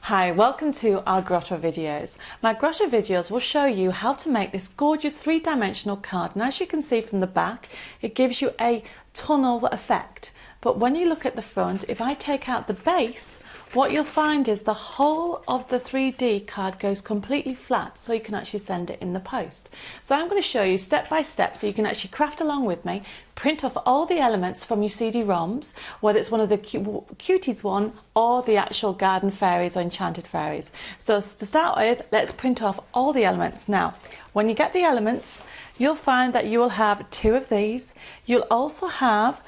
Hi, welcome to our Grotto videos. My Grotto videos will show you how to make this gorgeous three-dimensional card, and as you can see from the back it gives you a tunnel effect. But when you look at the front, if I take out the base, what you'll find is the whole of the 3D card goes completely flat, so you can actually send it in the post. So I'm going to show you step by step so you can actually craft along with me, print off all the elements from your CD-ROMs, whether it's one of the cuties one or the actual garden fairies or enchanted fairies. So to start with, let's print off all the elements. Now, when you get the elements, you'll find that you will have two of these. You'll also have,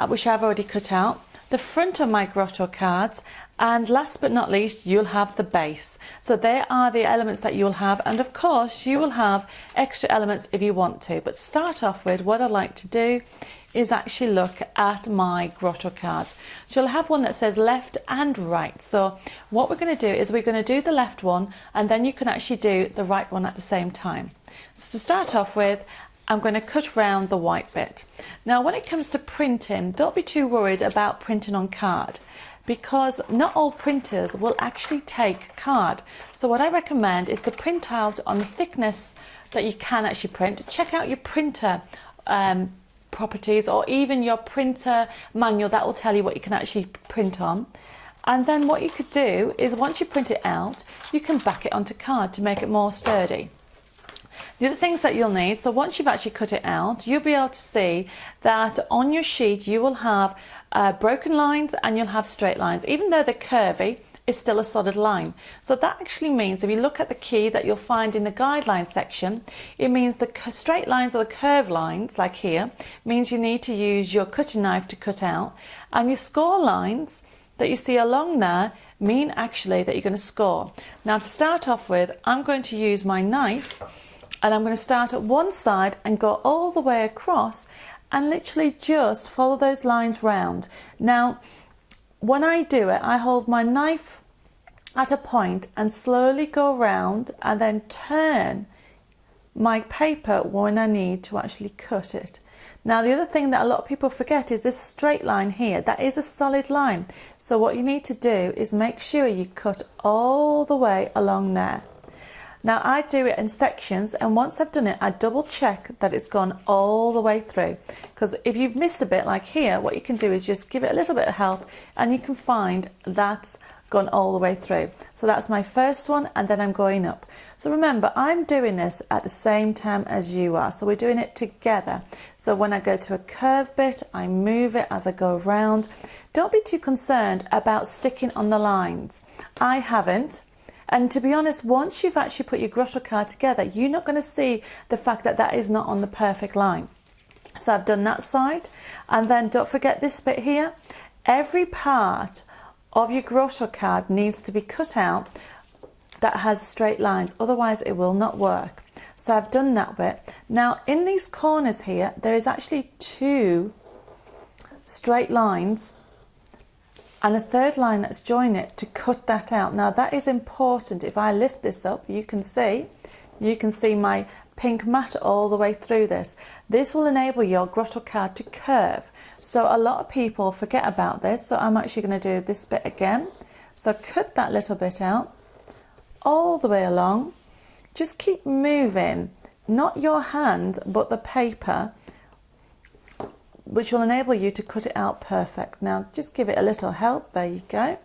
which I've already cut out, the front of my Grotto cards, and last but not least you'll have the base. So they are the elements that you'll have, and of course you will have extra elements if you want to. But to start off with, what I'd like to do is actually look at my Grotto cards. So you'll have one that says left and right. So what we're going to do is we're going to do the left one, and then you can actually do the right one at the same time. So to start off with, I'm going to cut round the white bit. Now when it comes to printing, don't be too worried about printing on card, because not all printers will actually take card. So what I recommend is to print out on the thickness that you can actually print. Check out your printer properties, or even your printer manual, that will tell you what you can actually print on. And then what you could do is once you print it out, you can back it onto card to make it more sturdy. The other things that you'll need, so once you've actually cut it out, you'll be able to see that on your sheet you will have broken lines and you'll have straight lines. Even though they're curvy, it's still a solid line. So that actually means, if you look at the key that you'll find in the guidelines section, it means the straight lines or the curved lines, like here, means you need to use your cutting knife to cut out, and your score lines that you see along there mean actually that you're going to score. Now to start off with, I'm going to use my knife, and I'm going to start at one side and go all the way across and literally just follow those lines round. Now when I do it, I hold my knife at a point and slowly go round and then turn my paper when I need to actually cut it. Now the other thing that a lot of people forget is this straight line here. That is a solid line. So what you need to do is make sure you cut all the way along there. Now I do it in sections, and once I've done it, I double check that it's gone all the way through, because if you've missed a bit like here, what you can do is just give it a little bit of help and you can find that's gone all the way through. So that's my first one, and then I'm going up. So remember, I'm doing this at the same time as you are, so we're doing it together. So when I go to a curve bit, I move it as I go around. Don't be too concerned about sticking on the lines. I haven't. And to be honest, once you've actually put your Grotto card together, you're not going to see the fact that that is not on the perfect line. So I've done that side, and then don't forget this bit here. Every part of your Grotto card needs to be cut out that has straight lines, otherwise it will not work. So I've done that bit. Now in these corners here, there is actually two straight lines and a third line that's joined it to cut that out. Now that is important. If I lift this up, you can see my pink mat all the way through this. This will enable your Grotto card to curve. So a lot of people forget about this, so I'm actually going to do this bit again. So cut that little bit out all the way along. Just keep moving, not your hand but the paper, which will enable you to cut it out perfect. Now just give it a little help, there you go.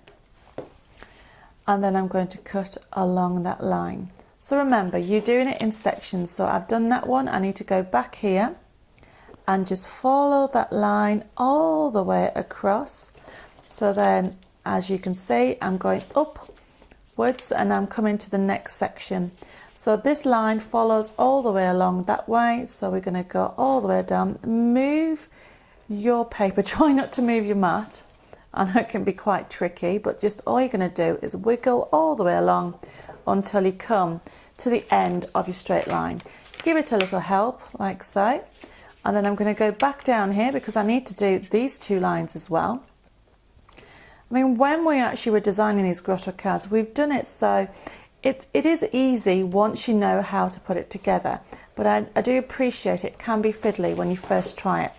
And then I'm going to cut along that line. So remember, you're doing it in sections. So I've done that one, I need to go back here and just follow that line all the way across. So then, as you can see, I'm going upwards and I'm coming to the next section. So this line follows all the way along that way. So we're going to go all the way down. Move your paper, try not to move your mat. I know it can be quite tricky, but just all you're going to do is wiggle all the way along until you come to the end of your straight line. Give it a little help like so, and then I'm going to go back down here because I need to do these two lines as well. I mean, when we actually were designing these Grotto cards, we've done it so it is easy once you know how to put it together, but I do appreciate it can be fiddly when you first try it,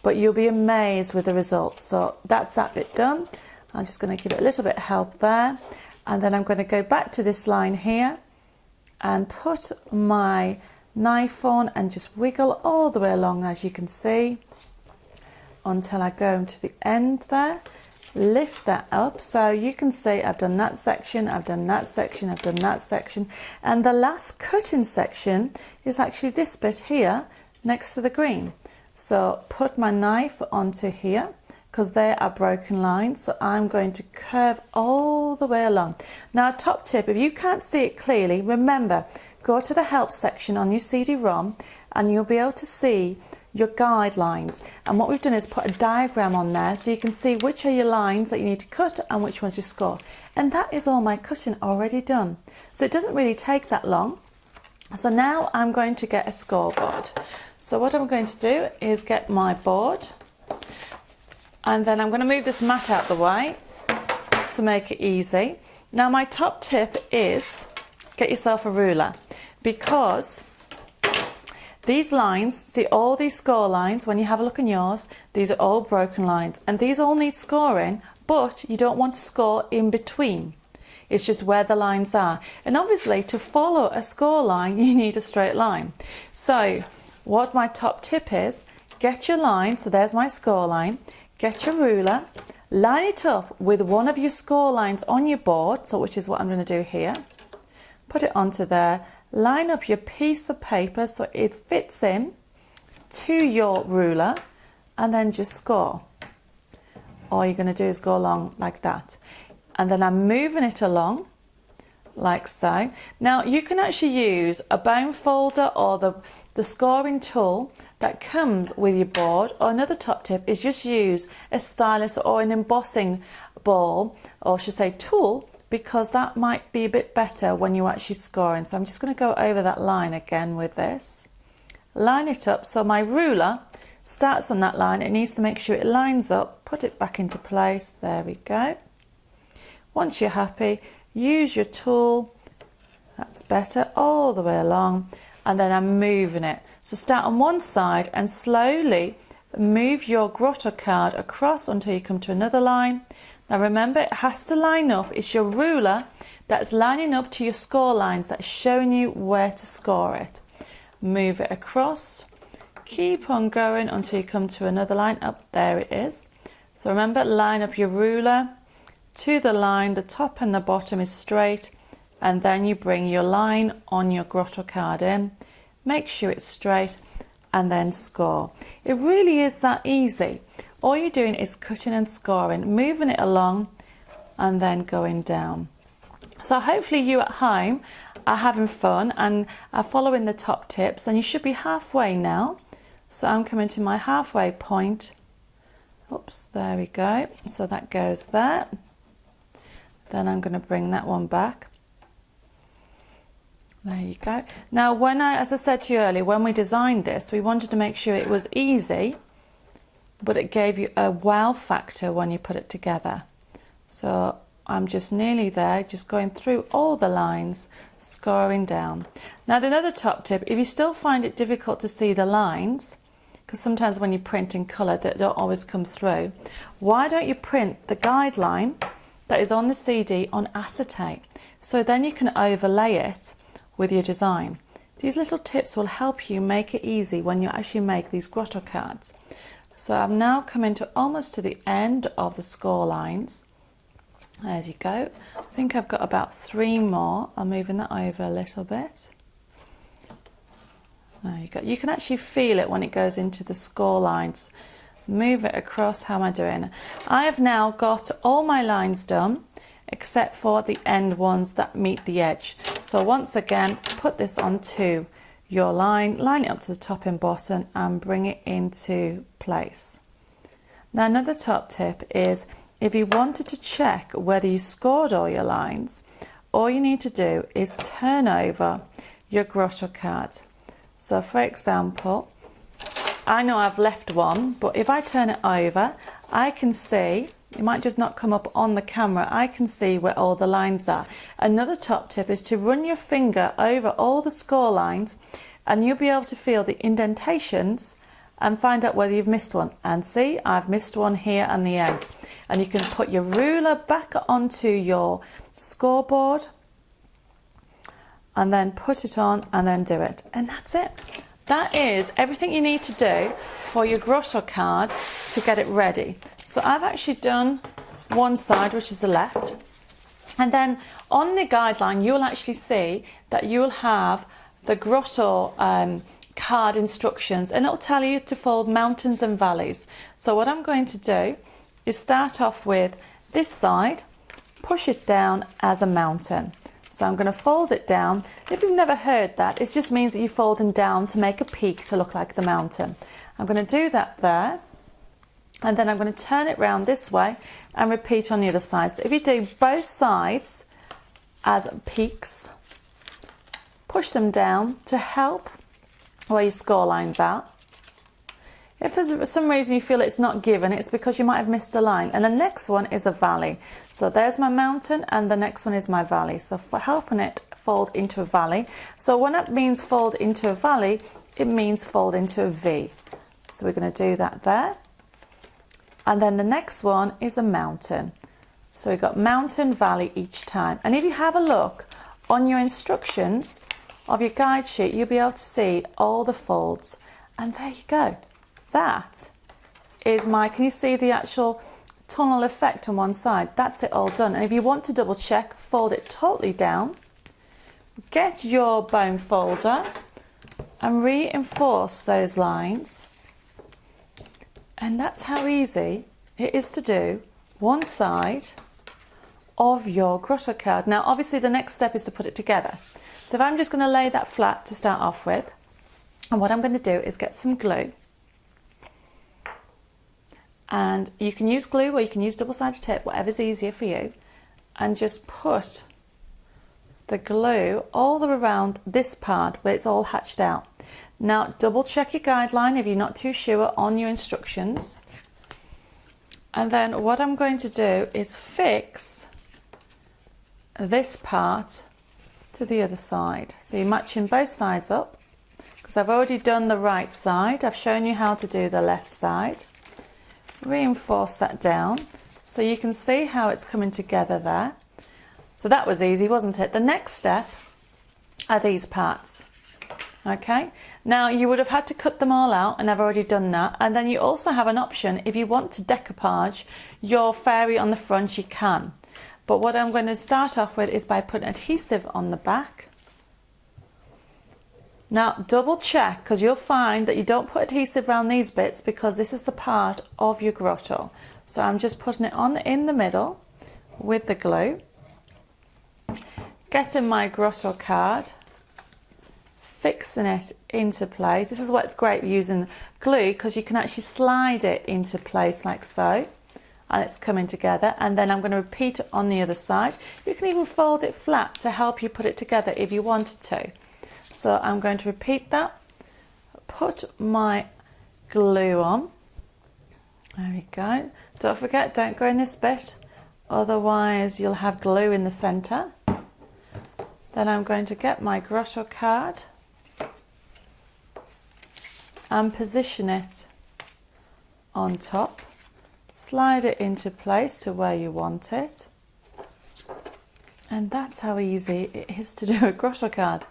but you'll be amazed with the results. So that's that bit done. I'm just going to give it a little bit of help there. And then I'm going to go back to this line here and put my knife on and just wiggle all the way along, as you can see, until I go to the end there. Lift that up, so you can see I've done that section, I've done that section, I've done that section, and the last cutting section is actually this bit here next to the green. So put my knife onto here, because there are broken lines, so I'm going to curve all the way along. Now, top tip, if you can't see it clearly, remember, go to the help section on your CD-ROM and you'll be able to see your guidelines. And what we've done is put a diagram on there so you can see which are your lines that you need to cut and which ones you score. And that is all my cutting already done. So it doesn't really take that long. So now I'm going to get a scoreboard. So what I'm going to do is get my board, and then I'm going to move this mat out the way to make it easy. Now my top tip is get yourself a ruler, because these lines, see all these score lines, when you have a look in yours, these are all broken lines and these all need scoring, but you don't want to score in between. It's just where the lines are. And obviously to follow a score line, you need a straight line. So what my top tip is, get your line, so there's my score line, get your ruler, line it up with one of your score lines on your board, so which is what I'm going to do here. Put it onto there. Line up your piece of paper so it fits in to your ruler, and then just score. All you're going to do is go along like that. And then I'm moving it along like so. Now you can actually use a bone folder or the scoring tool that comes with your board, or another top tip is just use a stylus or an embossing ball, or I should say tool, because that might be a bit better when you're actually scoring. So I'm just going to go over that line again with this. Line it up so my ruler starts on that line. It needs to make sure it lines up. Put it back into place. There we go. Once you're happy, use your tool. That's better, all the way along. And then I'm moving it. So start on one side and slowly move your grotto card across until you come to another line. Now remember, it has to line up. It's your ruler that's lining up to your score lines, that's showing you where to score it. Move it across. Keep on going until you come to another line. Up there it is. So remember, line up your ruler to the line. The top and the bottom is straight. And then you bring your line on your grotto card in. Make sure it's straight and then score. It really is that easy. All you're doing is cutting and scoring, moving it along and then going down. So hopefully you at home are having fun and are following the top tips, and you should be halfway now. So I'm coming to my halfway point. Oops, there we go. So that goes there. Then I'm going to bring that one back. There you go. Now as I said to you earlier, when we designed this, we wanted to make sure it was easy, but it gave you a wow factor when you put it together. So I'm just nearly there, just going through all the lines, scoring down. Now another top tip, if you still find it difficult to see the lines, because sometimes when you print in colour they don't always come through, why don't you print the guideline that is on the CD on acetate? So then you can overlay it with your design. These little tips will help you make it easy when you actually make these grotto cards. So I'm now coming to almost to the end of the score lines. There you go. I think I've got about 3 more. I'm moving that over a little bit. There you go. You can actually feel it when it goes into the score lines. Move it across. How am I doing? I have now got all my lines done, except for the end ones that meet the edge. So once again, put this onto your line it up to the top and bottom and bring it into place. Now another top tip is, if you wanted to check whether you scored all your lines, all you need to do is turn over your grotto card. So for example, I know I've left one, but if I turn it over, I can see, it might just not come up on the camera, I can see where all the lines are. Another top tip is to run your finger over all the score lines and you'll be able to feel the indentations and find out whether you've missed one. And see, I've missed one here on the end. And you can put your ruler back onto your scoreboard and then put it on and then do it. And that's it. That is everything you need to do for your grotto card to get it ready. So I've actually done one side, which is the left. And then on the guideline, you'll actually see that you'll have the grotto card instructions, and it'll tell you to fold mountains and valleys. So what I'm going to do is start off with this side, push it down as a mountain. So I'm going to fold it down. If you've never heard that, it just means that you're folding down to make a peak to look like the mountain. I'm going to do that there, and then I'm going to turn it round this way and repeat on the other side. So if you do both sides as peaks, push them down to help where your score lines out. If for some reason you feel it's not given, it's because you might have missed a line. And the next one is a valley. So there's my mountain and the next one is my valley. So for helping it fold into a valley. So when it means fold into a valley, it means fold into a V. So we're going to do that there. And then the next one is a mountain. So we've got mountain, valley each time. And if you have a look on your instructions of your guide sheet, you'll be able to see all the folds. And there you go. That is my, can you see the actual tunnel effect on one side? That's it all done. And if you want to double check, fold it totally down, get your bone folder and reinforce those lines. And that's how easy it is to do one side of your grotto card. Now obviously the next step is to put it together. So if I'm just going to lay that flat to start off with, and what I'm going to do is get some glue. And you can use glue or you can use double-sided tape, whatever's easier for you, and just put the glue all the way around this part where it's all hatched out. Now double check your guideline if you're not too sure on your instructions. And then what I'm going to do is fix this part to the other side. So you're matching both sides up, because I've already done the right side. I've shown you how to do the left side. Reinforce that down so you can see how it's coming together there. So that was easy, wasn't it? The next step are these parts. Okay, now you would have had to cut them all out, and I've already done that. And then you also have an option, if you want to decoupage your fairy on the front, you can. But what I'm going to start off with is by putting adhesive on the back. Now double check, because you'll find that you don't put adhesive around these bits, because this is the part of your grotto. So I'm just putting it on in the middle with the glue, getting my grotto card, fixing it into place. This is what's great using glue, because you can actually slide it into place like so, and it's coming together. And then I'm going to repeat it on the other side. You can even fold it flat to help you put it together if you wanted to. So I'm going to repeat that, put my glue on. There we go. Don't forget, don't go in this bit, otherwise you'll have glue in the center. Then I'm going to get my grotto card and position it on top. Slide it into place to where you want it. And that's how easy it is to do a grotto card.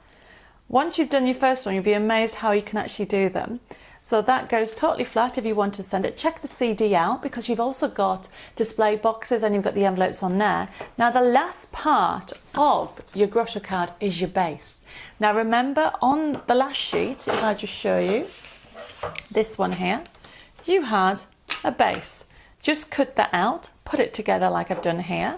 Once you've done your first one, you'll be amazed how you can actually do them. So that goes totally flat if you want to send it. Check the CD out, because you've also got display boxes and you've got the envelopes on there. Now the last part of your grotto card is your base. Now remember, on the last sheet, if I just show you, this one here, you had a base. Just cut that out, put it together like I've done here.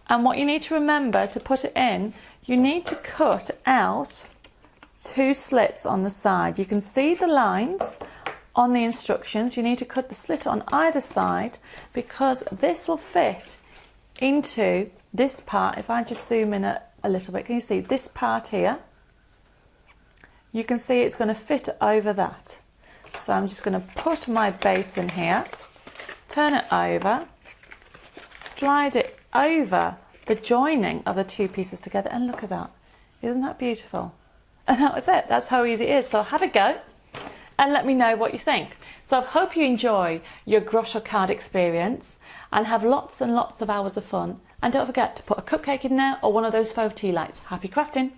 And what you need to remember to put it in, you need to cut out 2 slits on the side. You can see the lines on the instructions. You need to cut the slit on either side, because this will fit into this part. If I just zoom in a little bit, can you see this part here? You can see it's going to fit over that. So I'm just going to put my base in here, turn it over, slide it over the joining of the 2 pieces together, and look at that. Isn't that beautiful? And that was it. That's how easy it is. So have a go. and let me know what you think. So I hope you enjoy your Grotto card experience and have lots and lots of hours of fun. And don't forget to put a cupcake in there or one of those faux tea lights. Happy crafting!